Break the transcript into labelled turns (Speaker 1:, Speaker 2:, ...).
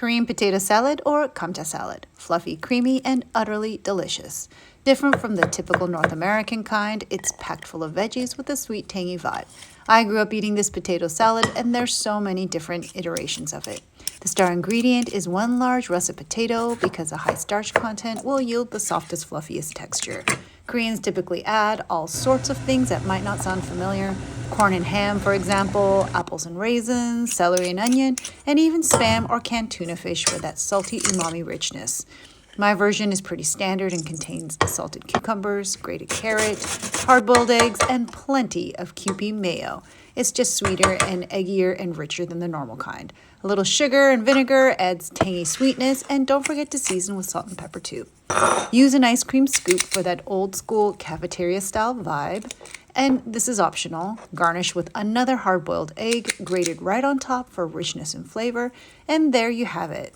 Speaker 1: Korean potato salad or Gamja salad. Fluffy, creamy, and utterly delicious. Different from the typical North American kind, it's packed full of veggies with a sweet, tangy vibe. I grew up eating this potato salad, and there's so many different iterations of it. The star ingredient is one large russet potato because a high starch content will yield the softest, fluffiest texture. Koreans typically add all sorts of things that might not sound familiar. Corn and ham, for example, apples and raisins, celery and onion, and even Spam or canned tuna fish for that salty umami richness. My version is pretty standard and contains salted cucumbers, grated carrot, hard-boiled eggs, and plenty of Kewpie mayo. It's just sweeter and eggier and richer than the normal kind. A little sugar and vinegar adds tangy sweetness, and don't forget to season with salt and pepper too. Use an ice cream scoop for that old-school cafeteria-style vibe. And this is optional. Garnish with another hard-boiled egg grated right on top for richness and flavor. And there you have it.